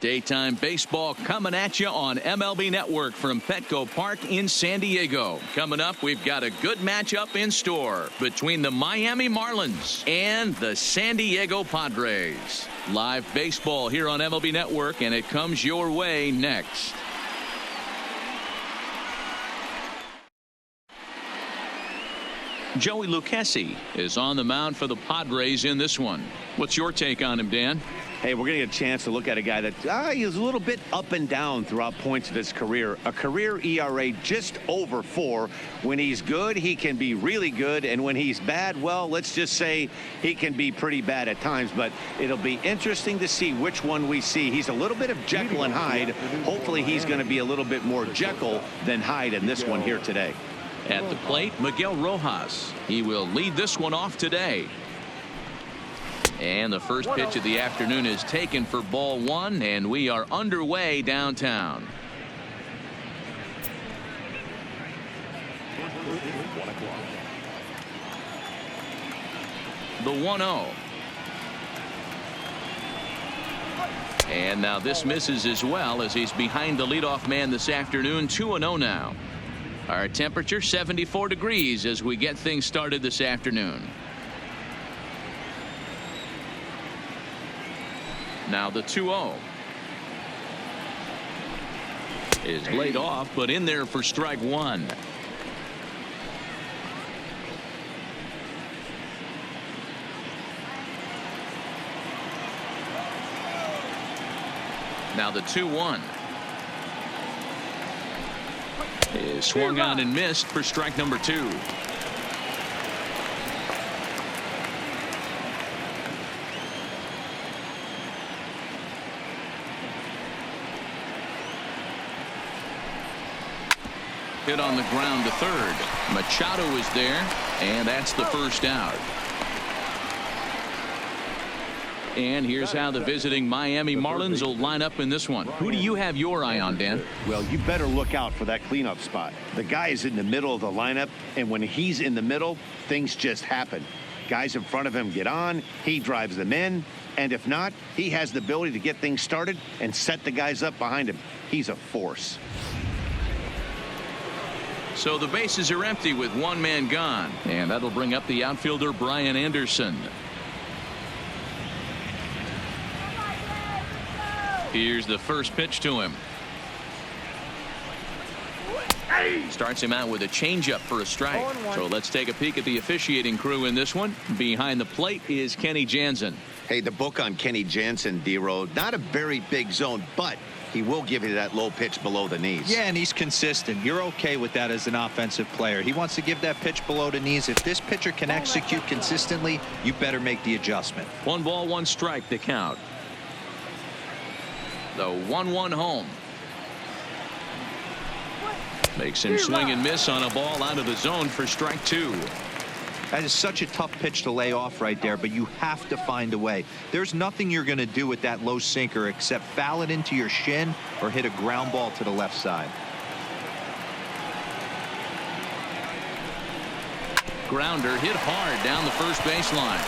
Daytime baseball coming at you on MLB Network from Petco Park in San Diego. Coming up, we've got a good matchup in store between the Miami Marlins and the San Diego Padres. Live baseball here on MLB Network, and it comes your way next. Joey Lucchesi is on the mound for the Padres in this one. What's your take on him, Dan? Hey, we're going to get a chance to look at a guy that he's a little bit up and down throughout points of his career. A career ERA just over 4. When he's good, he can be really good. And when he's bad, well, let's just say he can be pretty bad at times. But it'll be interesting to see which one we see. He's a little bit of Jekyll and Hyde. Hopefully he's going to be a little bit more Jekyll than Hyde in this one here today. At the plate, Miguel Rojas. He will lead this one off today. And the first pitch of the afternoon is taken for ball 1, and we are underway downtown. The 1-0. And now this misses as well, as he's behind the leadoff man this afternoon. 2-0 now. Our temperature 74 degrees as we get things started this afternoon. Now the 2-0 is laid off, but in there for strike 1. Now the 2-1 is swung on and missed for strike number 2. Hit on the ground to third. Machado is there, and that's the first out. And here's how the visiting Miami Marlins will line up in this one. Who do you have your eye on, Dan? Well, you better look out for that cleanup spot. The guy is in the middle of the lineup, and when he's in the middle, things just happen. Guys in front of him get on, he drives them in, and if not, he has the ability to get things started and set the guys up behind him. He's a force. So the bases are empty with one man gone, and that'll bring up the outfielder Brian Anderson. Here's the first pitch to him. Starts him out with a changeup for a strike. So let's take a peek at the officiating crew in this one. Behind the plate is Kenny Jansen. Hey, the book on Kenny Jansen, D-Row, not a very big zone, but he will give you that low pitch below the knees. Yeah, and he's consistent. You're okay with that as an offensive player. He wants to give that pitch below the knees. If this pitcher can execute consistently, you better make the adjustment. 1 ball, 1 strike to count. The 1-1 home. Makes him swing and miss on a ball out of the zone for strike 2. That is such a tough pitch to lay off right there, but you have to find a way. There's nothing you're going to do with that low sinker except foul it into your shin or hit a ground ball to the left side. Grounder hit hard down the first baseline.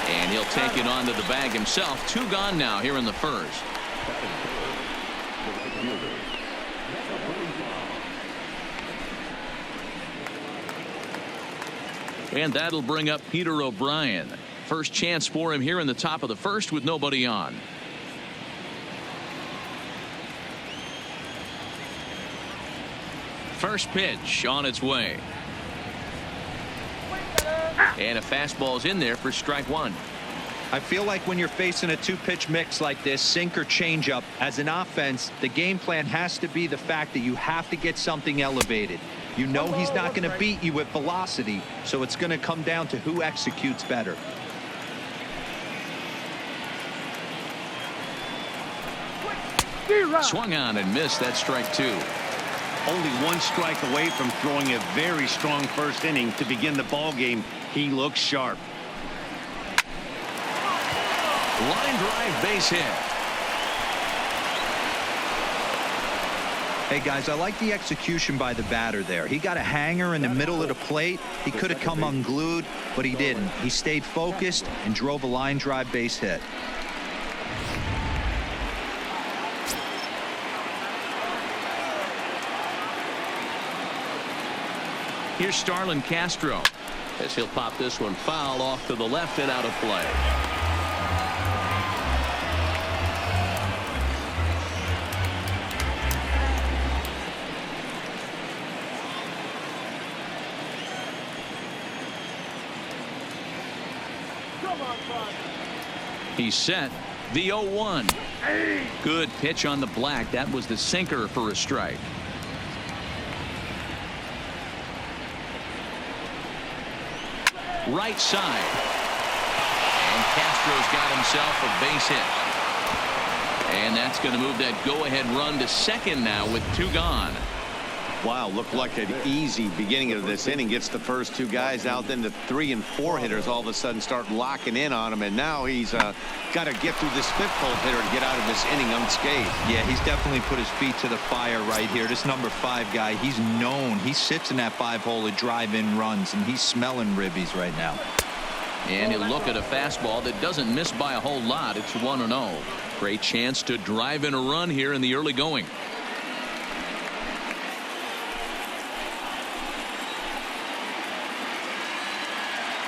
And he'll take it onto the bag himself. 2 gone now here in the first. And that'll bring up Peter O'Brien. First chance for him here in the top of the first with nobody on. First pitch on its way. And a fastball's in there for strike 1. I feel like when you're facing a 2-pitch mix like this, sink or changeup, as an offense, the game plan has to be the fact that you have to get something elevated. You know he's not going to beat you with velocity, so it's going to come down to who executes better. Swung on and missed. That strike 2. Only 1 strike away from throwing a very strong first inning to begin the ball game. He looks sharp. Line drive base hit. Hey guys, I like the execution by the batter there. He got a hanger in the middle of the plate. He could have come unglued, but he didn't. He stayed focused and drove a line drive base hit. Here's Starlin Castro as he'll pop this one foul off to the left and out of play. He's set. The 0-1. Good pitch on the black. That was the sinker for a strike. Right side. And Castro's got himself a base hit. And that's going to move that go-ahead run to second now with 2 gone. Wow, looked like an easy beginning of this inning. Gets the first 2 guys out, then the 3 and 4 hitters all of a sudden start locking in on him, and now he's got to get through this 5th hole hitter to get out of this inning unscathed. Yeah, he's definitely put his feet to the fire right here. This number 5 guy, he's known. He sits in that 5-hole to drive in runs, and he's smelling ribbies right now. And he'll look at a fastball that doesn't miss by a whole lot. It's 1-0. Great chance to drive in a run here in the early going.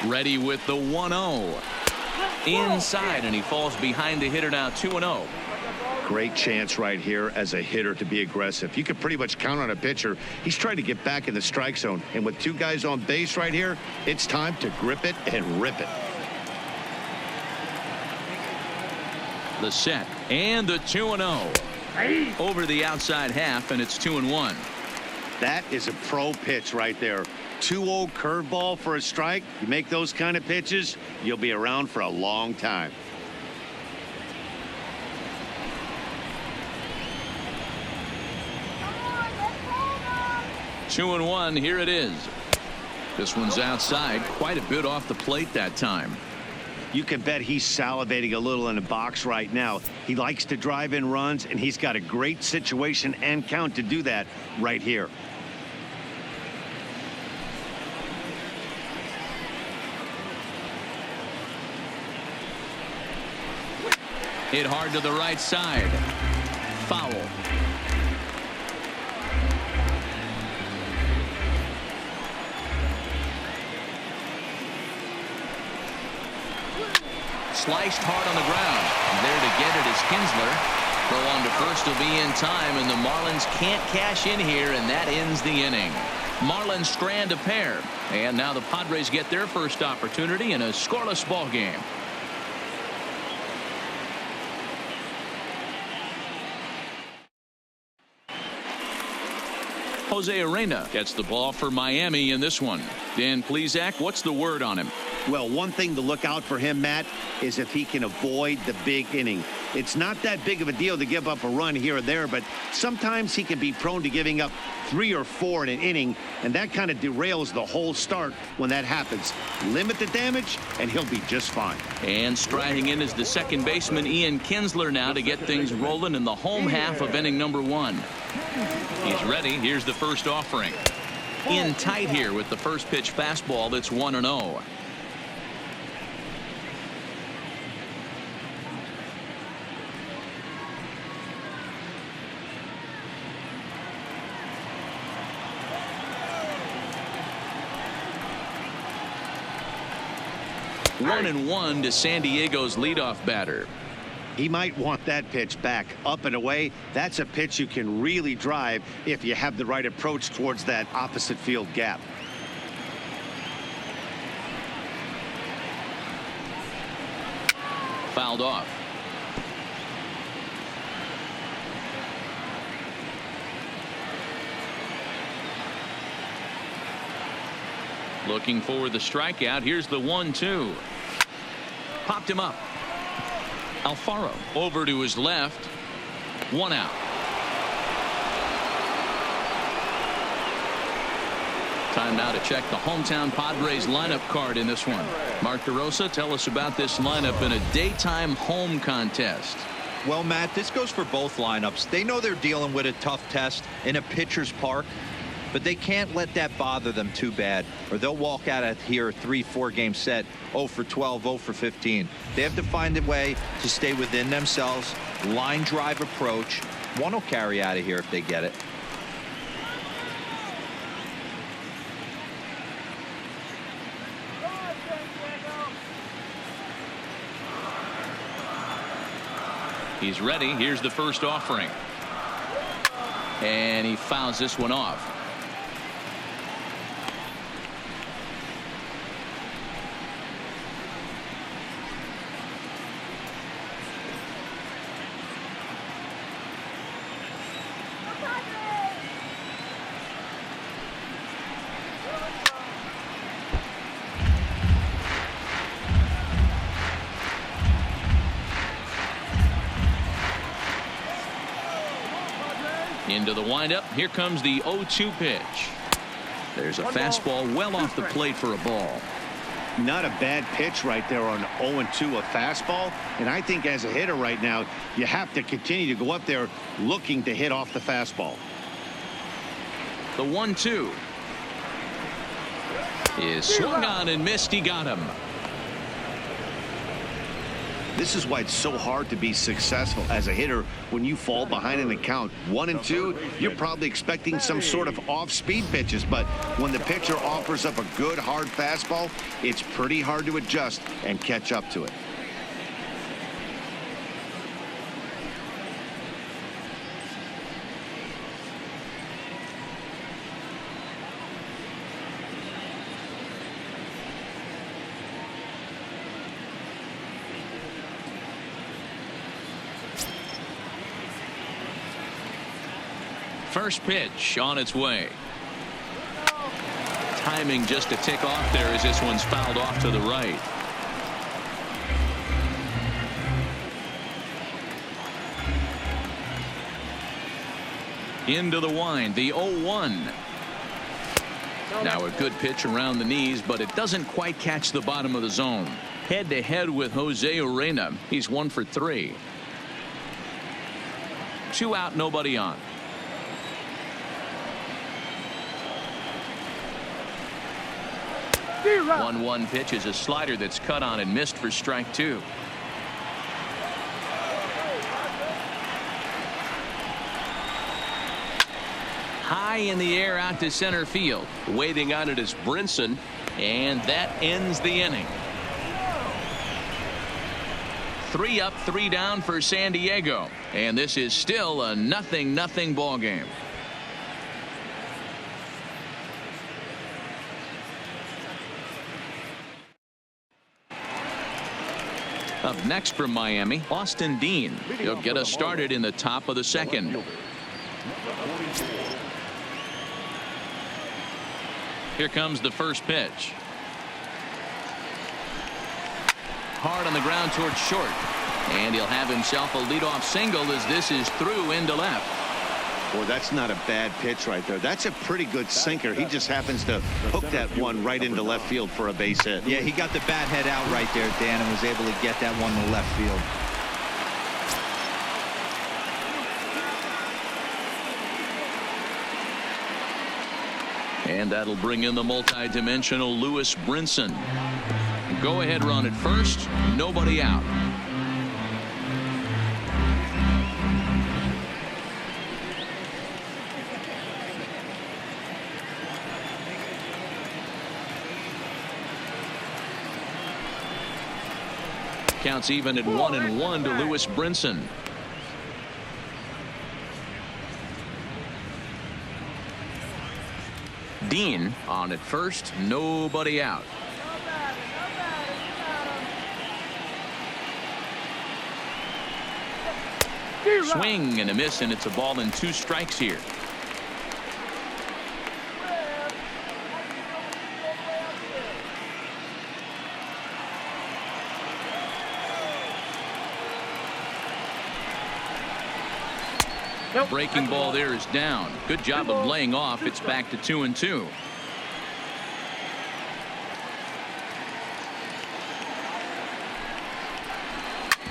Ready with the 1-0. Inside, and he falls behind the hitter now 2-0. Great chance right here as a hitter to be aggressive. You could pretty much count on a pitcher. He's trying to get back in the strike zone. And with 2 guys on base right here, it's time to grip it and rip it. The set and the 2-0. Over the outside half, and it's 2-1. That is a pro pitch right there. 2-0 curveball for a strike. You make those kind of pitches, you'll be around for a long time. Two and 1. Here it is. This one's outside, quite a bit off the plate that time. You can bet he's salivating a little in the box right now. He likes to drive in runs, and he's got a great situation and count to do that right here. Hit hard to the right side. Foul. Sliced hard on the ground. There to get it is Kinsler. Throw on to first will be in time, and the Marlins can't cash in here, and that ends the inning. Marlins strand a pair, and now the Padres get their first opportunity in a scoreless ball game. Jose Arena gets the ball for Miami in this one. Dan Plesac, what's the word on him? Well, one thing to look out for him, Matt, is if he can avoid the big inning. It's not that big of a deal to give up a run here or there, but sometimes he can be prone to giving up 3 or 4 in an inning, and that kind of derails the whole start when that happens. Limit the damage, and he'll be just fine. And striding in is the second baseman, Ian Kinsler, now to get things rolling in the home half of inning number 1. He's ready. Here's the first offering. In tight here with the first pitch fastball. That's 1-0. One and 1 to San Diego's leadoff batter. He might want that pitch back. Up and away, that's a pitch you can really drive if you have the right approach towards that opposite field gap. Fouled off. Looking for the strikeout. Here's the 1-2. Popped him up. Alfaro over to his left. 1 out. Time now to check the hometown Padres lineup card in this one. Mark DeRosa, tell us about this lineup in a daytime home contest. Well, Matt, this goes for both lineups. They know they're dealing with a tough test in a pitcher's park, but they can't let that bother them too bad, or they'll walk out of here a 3-4 game set 0 for 12, 0 for 15. They have to find a way to stay within themselves. Line drive approach. One will carry out of here if they get it. He's ready. Here's the first offering. And he fouls this one off. Into the windup. Here comes the 0-2 pitch. There's a fastball well off the plate for a ball. Not a bad pitch right there on 0-2, a fastball. And I think as a hitter right now, you have to continue to go up there looking to hit off the fastball. The 1-2 is swung on and missed. He got him. This is why it's so hard to be successful as a hitter when you fall behind in the count. 1-2, you're probably expecting some sort of off-speed pitches, but when the pitcher offers up a good hard fastball, it's pretty hard to adjust and catch up to it. First pitch on its way. Timing just a tick off there as this one's fouled off to the right. Into the wind, the 0-1. Now a good pitch around the knees, but it doesn't quite catch the bottom of the zone. Head to head with Jose Urena. He's 1 for 3. 2 out, nobody on. 1-1 pitch is a slider that's cut on and missed for strike 2. High in the air out to center field. Waiting on it is Brinson, and that ends the inning. 3 up, 3 down for San Diego, and this is still a 0-0 ball game. Up next from Miami, Austin Dean. He'll get us started in the top of the second. Here comes the first pitch. Hard on the ground towards short. And he'll have himself a leadoff single as this is through into left. Boy, that's not a bad pitch right there. That's a pretty good sinker. He just happens to hook that one right into left field for a base hit. Yeah, he got the bat head out right there, Dan, and was able to get that one to left field. And that'll bring in the multi-dimensional Lewis Brinson. Go ahead run at first. Nobody out. Counts even at 1-1 to Lewis Brinson. Dean on at first, nobody out. Swing and a miss, and it's a ball and 2 strikes here. Breaking ball there is down. Good job of laying off. It's back to 2-2.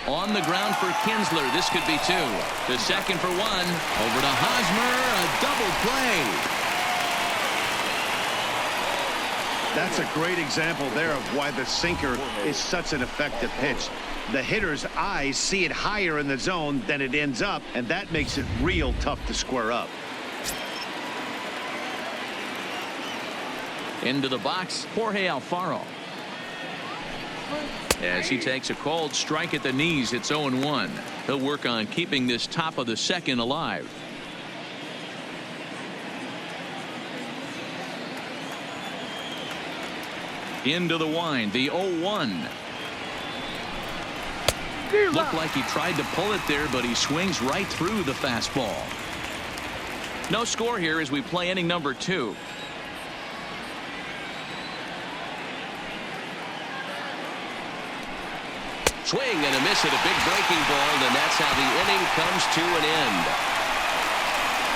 On the ground for Kinsler. This could be 2. To second for 1. Over to Hosmer. A double play. That's a great example there of why the sinker is such an effective pitch. The hitter's eyes see it higher in the zone than it ends up, and that makes it real tough to square up. Into the box, Jorge Alfaro. As he takes a called strike at the knees, it's 0-1. He'll work on keeping this top of the second alive. Into the wind, the 0-1. Looked like he tried to pull it there, but he swings right through the fastball. No score here as we play inning number 2. Swing and a miss at a big breaking ball, and that's how the inning comes to an end.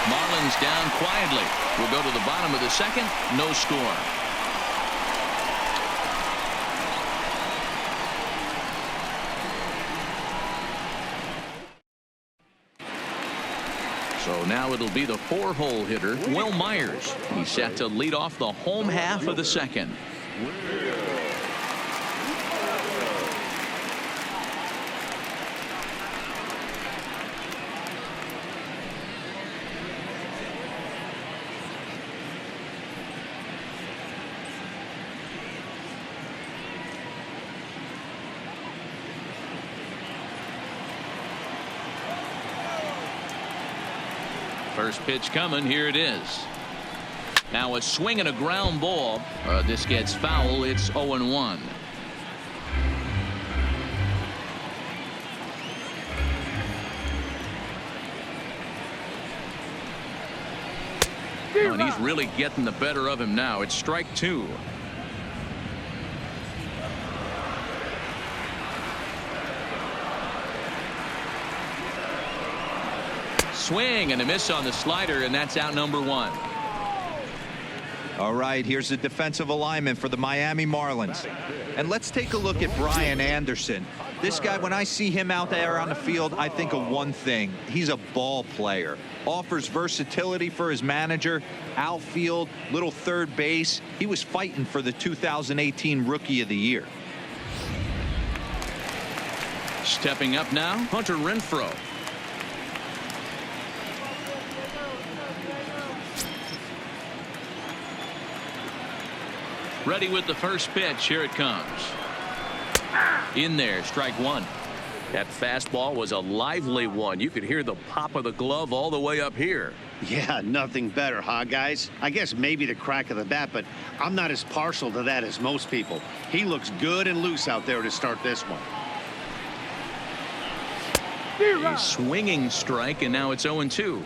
Marlins down quietly. We'll go to the bottom of the second. No score. So now it'll be the 4-hole hitter, Will Myers. He's set to lead off the home half of the second. First pitch coming. Here it is. Now a swing and a ground ball. This gets foul. It's 0-1. And he's really getting the better of him now. It's strike 2. Swing and a miss on the slider, and that's out number 1. All right, here's the defensive alignment for the Miami Marlins. And let's take a look at Brian Anderson. This guy, when I see him out there on the field, I think of one thing. He's a ball player. Offers versatility for his manager. Outfield, little third base. He was fighting for the 2018 Rookie of the Year. Stepping up now, Hunter Renfroe. Ready with the first pitch. Here it comes. In there, strike 1. That fastball was a lively one. You could hear the pop of the glove all the way up here. Yeah, nothing better, huh, guys? I guess maybe the crack of the bat, but I'm not as partial to that as most people. He looks good and loose out there to start this one. A swinging strike, and now it's 0-2.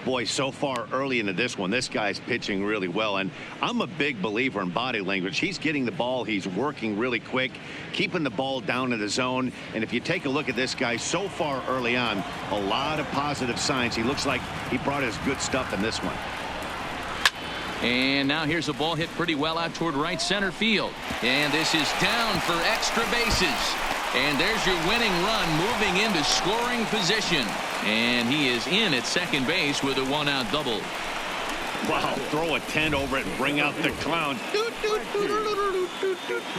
Boy, so far early into this one, this guy's pitching really well, and I'm a big believer in body language. He's getting the ball, he's working really quick, keeping the ball down in the zone, and if you take a look at this guy so far early on, a lot of positive signs. He looks like he brought his good stuff in this one. And now here's a ball hit pretty well out toward right center field, and this is down for extra bases. And there's your winning run, moving into scoring position. And he is in at second base with a 1-out double. Wow, throw a tent over it and bring out the clown.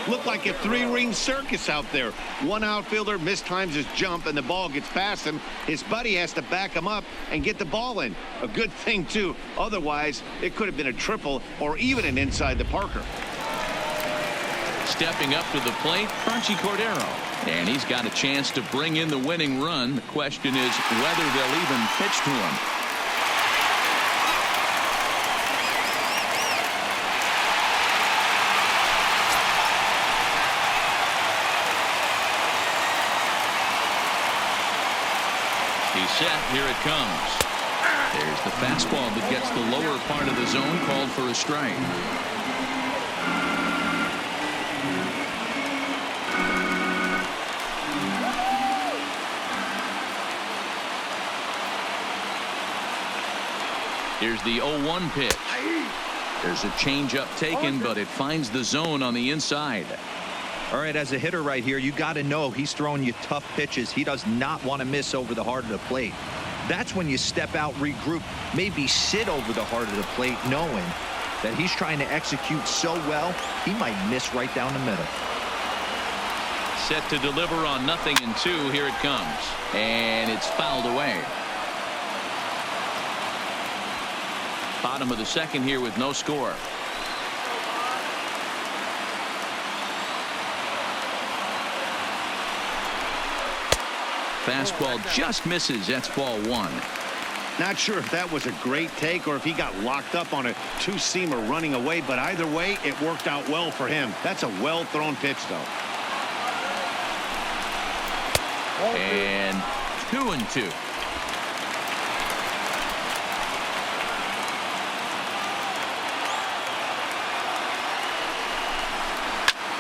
Look like a 3-ring circus out there. One outfielder mistimes his jump and the ball gets past him. His buddy has to back him up and get the ball in. A good thing, too. Otherwise, it could have been a triple or even an inside the Parker. Stepping up to the plate, Franchy Cordero. And he's got a chance to bring in the winning run. The question is whether they'll even pitch to him. He's set. Here it comes. There's the fastball that gets the lower part of the zone, called for a strike. Here's the 0-1 pitch. There's a changeup taken, but it finds the zone on the inside. All right, as a hitter right here, you got to know he's throwing you tough pitches. He does not want to miss over the heart of the plate. That's when you step out, regroup, maybe sit over the heart of the plate, knowing that he's trying to execute so well, he might miss right down the middle. Set to deliver on 0-2. Here it comes. And it's fouled away. Bottom of the second here with no score. Fastball just misses. That's ball one. Not sure if that was a great take or if he got locked up on a two-seamer running away, but either way, it worked out well for him. That's a well-thrown pitch, though. And 2-2.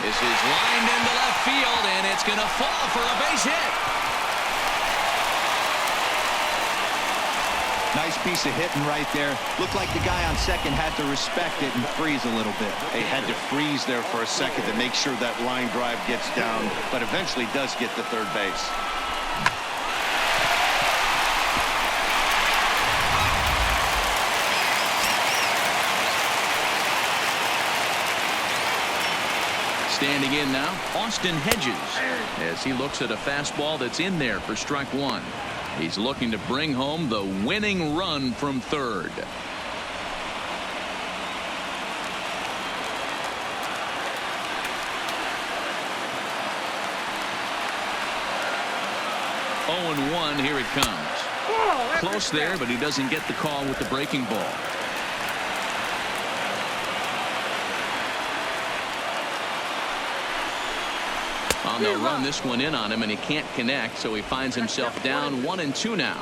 This is lined into left field, and it's going to fall for a base hit. Nice piece of hitting right there. Looked like the guy on second had to respect it and freeze a little bit. He had to freeze there for a second to make sure that line drive gets down, but eventually does get to third base. Standing in now, Austin Hedges, as he looks at a fastball that's in there for strike one. He's looking to bring home the winning run from third. Oh, 1, here it comes. Close there, but he doesn't get the call with the breaking ball. They'll run this one in on him, and he can't connect, so he finds himself down 1-2 now.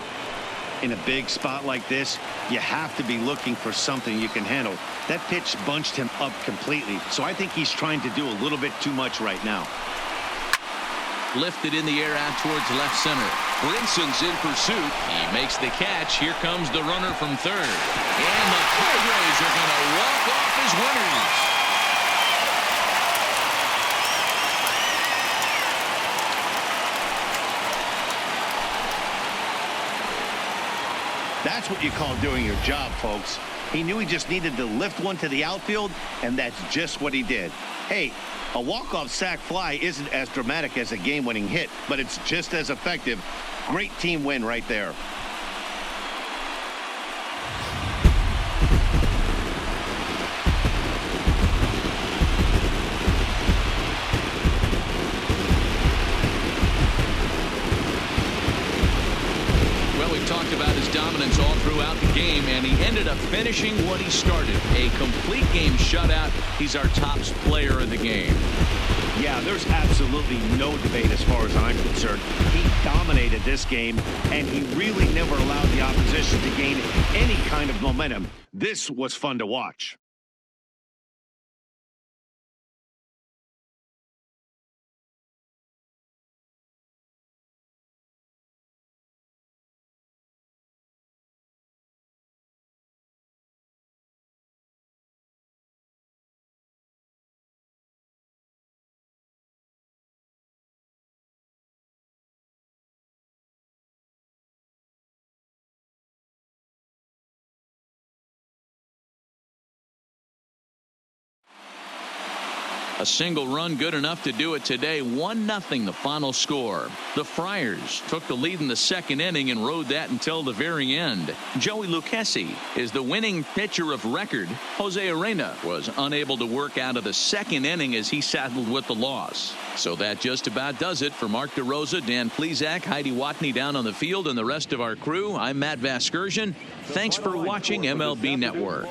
In a big spot like this, you have to be looking for something you can handle. That pitch bunched him up completely, so I think he's trying to do a little bit too much right now. Lifted in the air out towards left center. Brinson's in pursuit. He makes the catch. Here comes the runner from third. And the Padres are going to walk off as winners. That's what you call doing your job, folks. He knew he just needed to lift one to the outfield, and that's just what he did. Hey, a walk-off sac fly isn't as dramatic as a game-winning hit, but it's just as effective. Great team win right there. Talked about his dominance all throughout the game, and he ended up finishing what he started. A complete game shutout. He's our top player of the game. Yeah, there's absolutely no debate as far as I'm concerned. He dominated this game, and he really never allowed the opposition to gain any kind of momentum. This was fun to watch. A single run good enough to do it today. 1-0 the final score. The Friars took the lead in the second inning and rode that until the very end. Joey Lucchesi is the winning pitcher of record. Jose Arena was unable to work out of the second inning as he saddled with the loss. So that just about does it. For Mark DeRosa, Dan Plesac, Heidi Watney down on the field, and the rest of our crew, I'm Matt Vasgersian. Thanks for watching MLB Network.